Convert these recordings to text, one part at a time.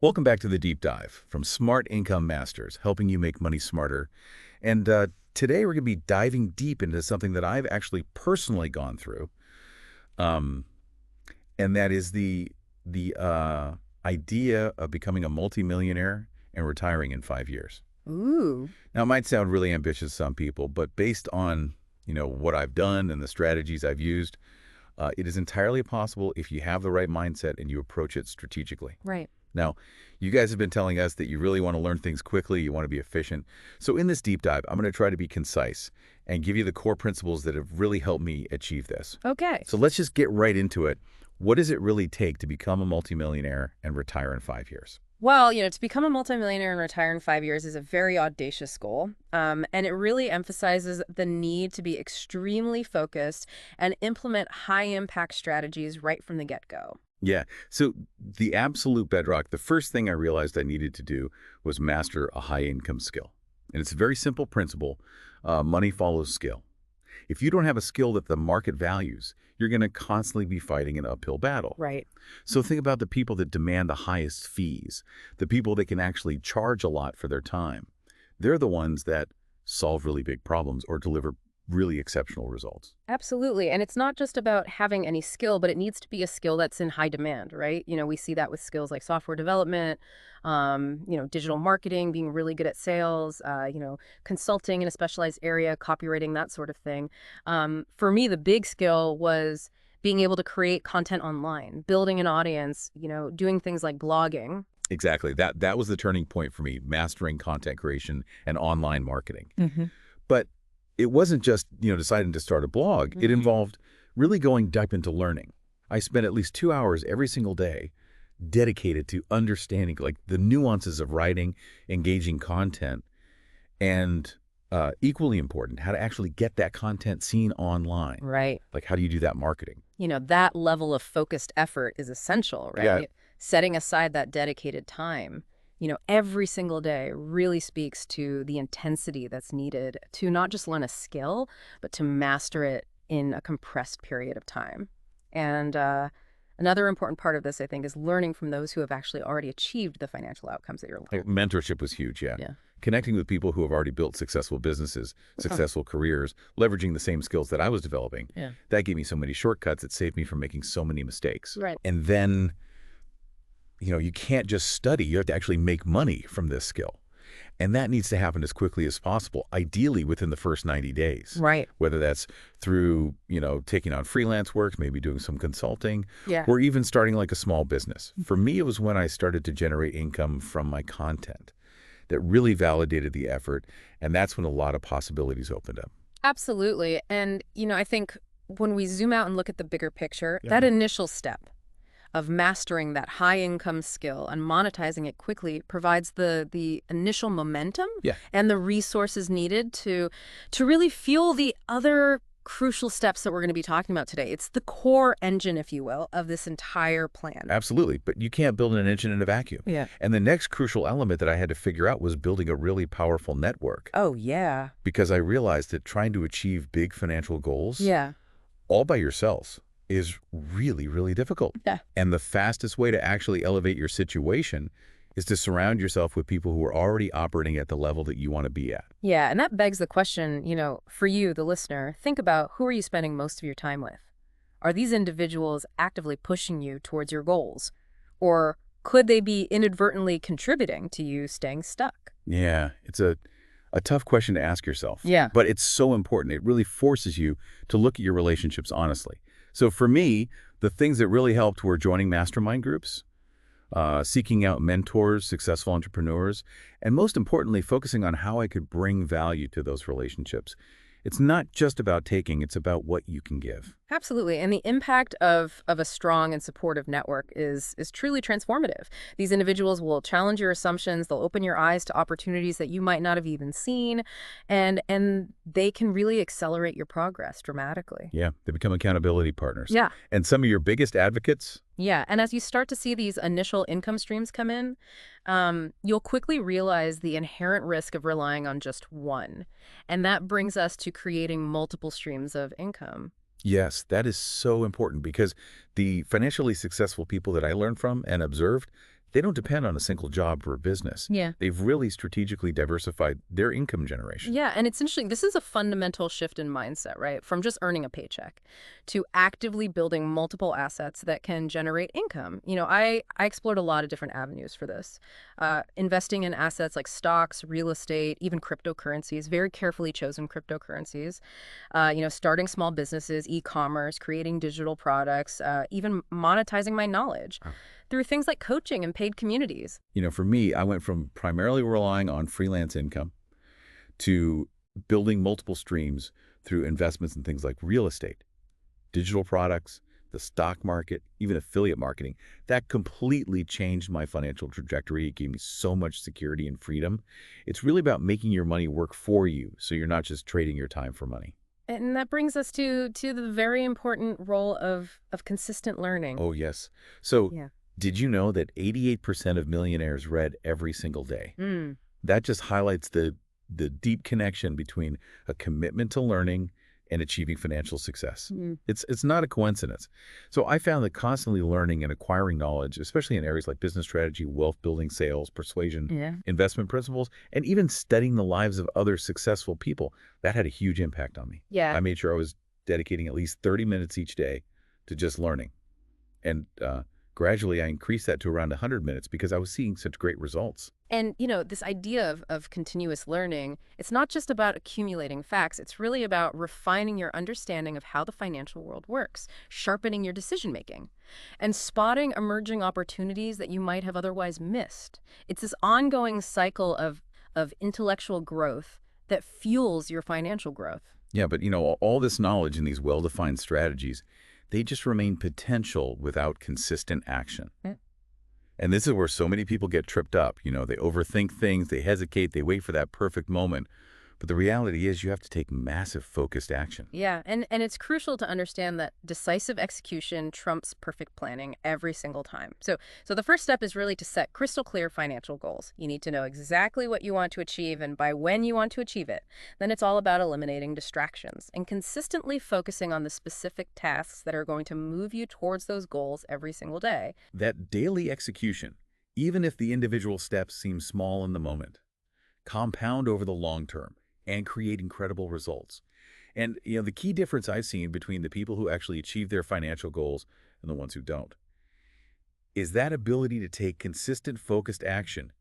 Welcome back to the Deep Dive from Smart Income Masters, helping you make money smarter. And today we're going to be diving deep into something that I've actually personally gone through, um, and that is the idea of becoming a multimillionaire and retiring in 5 years. Ooh, Now, it might sound really ambitious to some people, but based on what I've done and the strategies I've used, it is entirely possible if you have the right mindset and you approach it strategically. right. Now, you guys have been telling us that you really want to learn things quickly, you want to be efficient. So in this deep dive, I'm going to try to be concise and give you the core principles that have really helped me achieve this. Okay. So let's just get right into it. What does it really take to become a multimillionaire and retire in 5 years? Well, to become a multimillionaire and retire in 5 years is a very audacious goal. And it really emphasizes the need to be extremely focused and implement high impact strategies right from the get-go. Yeah, so the absolute bedrock, the first thing I realized I needed to do was master a high income skill. And it's a very simple principle. Money follows skill. If you don't have a skill that the market values, you're going to constantly be fighting an uphill battle. Right. So think about the people that demand the highest fees, the people that can actually charge a lot for their time. They're the ones that solve really big problems or deliver really exceptional results. Absolutely. And it's not just about having any skill, but it needs to be a skill that's in high demand, right? We see that with skills like software development, digital marketing, being really good at sales, consulting in a specialized area, copywriting, that sort of thing. For me, the big skill was being able to create content online, building an audience, doing things like blogging. Exactly. That was the turning point for me, mastering content creation and online marketing. Hmm. But it wasn't just, deciding to start a blog. It involved really going deep into learning. I spent at least 2 hours every single day dedicated to understanding like the nuances of writing, engaging content, and equally important, how to actually get that content seen online. Right. Like, how do you do that marketing? That level of focused effort is essential, Yeah. right? Setting aside that dedicated time, every single day really speaks to the intensity that's needed to not just learn a skill, but to master it in a compressed period of time. And another important part of this, I think, is learning from those who have actually already achieved the financial outcomes that you're Like, looking. mentorship was huge, yeah. Yeah. Connecting with people who have already built successful businesses, successful careers, leveraging the same skills that I was developing. Yeah. That gave me so many shortcuts. It saved me from making so many mistakes. Right. And then, you can't just study. You have to actually make money from this skill. And that needs to happen as quickly as possible, ideally within the first 90 days. Right. Whether that's through, taking on freelance work, maybe doing some consulting, Yeah. or even starting like a small business. For me, it was when I started to generate income from my content that really validated the effort, and that's when a lot of possibilities opened up. Absolutely. And, I think when we zoom out and look at the bigger picture, Yeah. that initial step of mastering that high income skill and monetizing it quickly provides the initial momentum Yeah. and the resources needed to really fuel the other crucial steps that we're going to be talking about today. It's the core engine, if you will, of this entire plan. Absolutely, but you can't build an engine in a vacuum. Yeah. And the next crucial element that I had to figure out was building a really powerful network, Oh, yeah. because I realized that trying to achieve big financial goals Yeah. all by yourselves is really, really difficult. Yeah. And the fastest way to actually elevate your situation is to surround yourself with people who are already operating at the level that you want to be at. Yeah. And that begs the question, for you, the listener, think about who are you spending most of your time with? Are these individuals actively pushing you towards your goals? Or could they be inadvertently contributing to you staying stuck? Yeah, it's a tough question to ask yourself. Yeah. But it's so important. It really forces you to look at your relationships honestly. So for me, the things that really helped were joining mastermind groups, seeking out mentors, successful entrepreneurs, and most importantly, focusing on how I could bring value to those relationships. It's not just about taking, it's about what you can give. Absolutely. And the impact of a strong and supportive network is truly transformative. These individuals will challenge your assumptions, they'll open your eyes to opportunities that you might not have even seen, and they can really accelerate your progress dramatically. Yeah, they become accountability partners. Yeah. And some of your biggest advocates. Yeah. And as you start to see these initial income streams come in, you'll quickly realize the inherent risk of relying on just one. And that brings us to creating multiple streams of income. Yes, that is so important because the financially successful people that I learned from and observed, They don't depend on a single job or business. Yeah. They've really strategically diversified their income generation. Yeah, and it's interesting. This is a fundamental shift in mindset, right? From just earning a paycheck to actively building multiple assets that can generate income. I explored a lot of different avenues for this. Investing in assets like stocks, real estate, even cryptocurrencies, very carefully chosen cryptocurrencies. Starting small businesses, e-commerce, creating digital products, even monetizing my knowledge through things like coaching and paid communities. For me, I went from primarily relying on freelance income to building multiple streams through investments in things like real estate, digital products, the stock market, even affiliate marketing. That completely changed my financial trajectory. It gave me so much security and freedom. It's really about making your money work for you, so you're not just trading your time for money. And that brings us to the very important role of consistent learning. Oh, yes. So Yeah. did you know that 88% of millionaires read every single day? Mm. That just highlights the deep connection between a commitment to learning and achieving financial success. Mm. It's not a coincidence. So I found that constantly learning and acquiring knowledge, especially in areas like business strategy, wealth building, sales, persuasion, Yeah. investment principles, and even studying the lives of other successful people, that had a huge impact on me. Yeah. I made sure I was dedicating at least 30 minutes each day to just learning. And gradually, I increased that to around 100 minutes because I was seeing such great results. And, this idea of continuous learning, it's not just about accumulating facts. It's really about refining your understanding of how the financial world works, sharpening your decision making, and spotting emerging opportunities that you might have otherwise missed. It's this ongoing cycle of intellectual growth that fuels your financial growth. Yeah, but all this knowledge and these well-defined strategies, they just remain potential without consistent action. And this is where so many people get tripped up. They overthink things, they hesitate, they wait for that perfect moment. But the reality is you have to take massive focused action. Yeah, and it's crucial to understand that decisive execution trumps perfect planning every single time. So the first step is really to set crystal clear financial goals. You need to know exactly what you want to achieve and by when you want to achieve it. Then it's all about eliminating distractions and consistently focusing on the specific tasks that are going to move you towards those goals every single day. That daily execution, even if the individual steps seem small in the moment, compound over the long term and create incredible results. And the key difference I've seen between the people who actually achieve their financial goals and the ones who don't is that ability to take consistent, focused action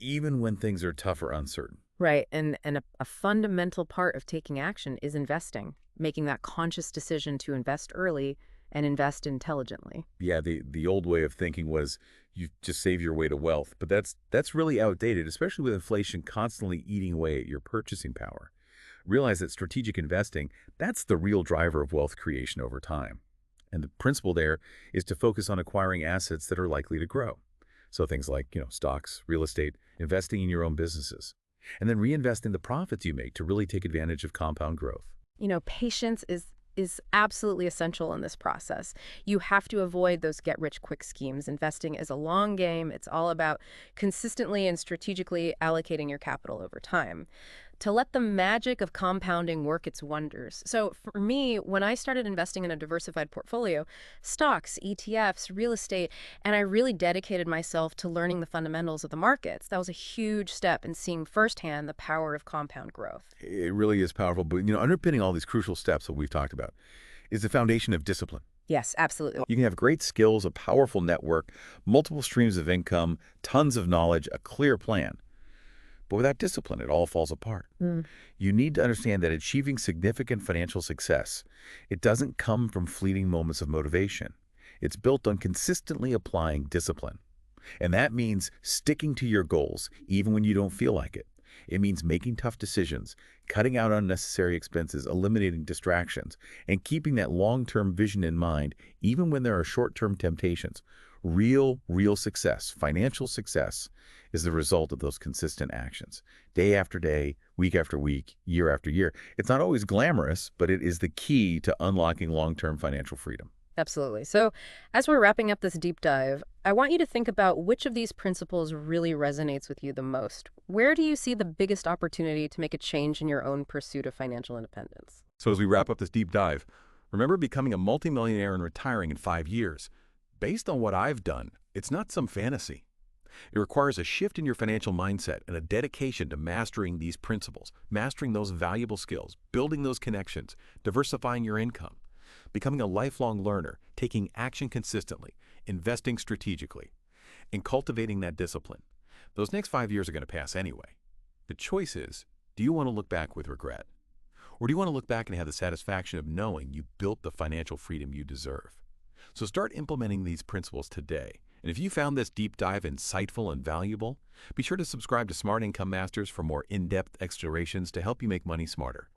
even when things are tough or uncertain. Right, and a fundamental part of taking action is investing, making that conscious decision to invest early and invest intelligently. Yeah, the old way of thinking was you just save your way to wealth, but that's really outdated, especially with inflation constantly eating away at your purchasing power. Realize that strategic investing, that's the real driver of wealth creation over time. And the principle there is to focus on acquiring assets that are likely to grow. So things like, stocks, real estate, investing in your own businesses, and then reinvesting the profits you make to really take advantage of compound growth. Patience is absolutely essential in this process. You have to avoid those get-rich-quick schemes. Investing is a long game. It's all about consistently and strategically allocating your capital over time to let the magic of compounding work its wonders. So for me, when I started investing in a diversified portfolio, stocks, ETFs, real estate, and I really dedicated myself to learning the fundamentals of the markets, that was a huge step in seeing firsthand the power of compound growth. It really is powerful, but underpinning all these crucial steps that we've talked about is the foundation of discipline. Yes, absolutely. You can have great skills, a powerful network, multiple streams of income, tons of knowledge, a clear plan. But without discipline, it all falls apart. You need to understand that achieving significant financial success, it doesn't come from fleeting moments of motivation. It's built on consistently applying discipline. And that means sticking to your goals, even when you don't feel like it. It means making tough decisions, cutting out unnecessary expenses, eliminating distractions, and keeping that long-term vision in mind, even when there are short-term temptations. Real success, financial success, is the result of those consistent actions. Day after day, week after week, year after year. It's not always glamorous, but it is the key to unlocking long-term financial freedom. Absolutely. So as we're wrapping up this deep dive, I want you to think about which of these principles really resonates with you the most. Where do you see the biggest opportunity to make a change in your own pursuit of financial independence? So as we wrap up this deep dive, remember becoming a multimillionaire and retiring in 5 years. Based on what I've done, it's not some fantasy. It requires a shift in your financial mindset and a dedication to mastering these principles, mastering those valuable skills, building those connections, diversifying your income, becoming a lifelong learner, taking action consistently, investing strategically, and cultivating that discipline. Those next 5 years are going to pass anyway. The choice is, do you want to look back with regret? Or do you want to look back and have the satisfaction of knowing you built the financial freedom you deserve? So start implementing these principles today. And if you found this deep dive insightful and valuable, be sure to subscribe to Smart Income Masters for more in-depth explorations to help you make money smarter.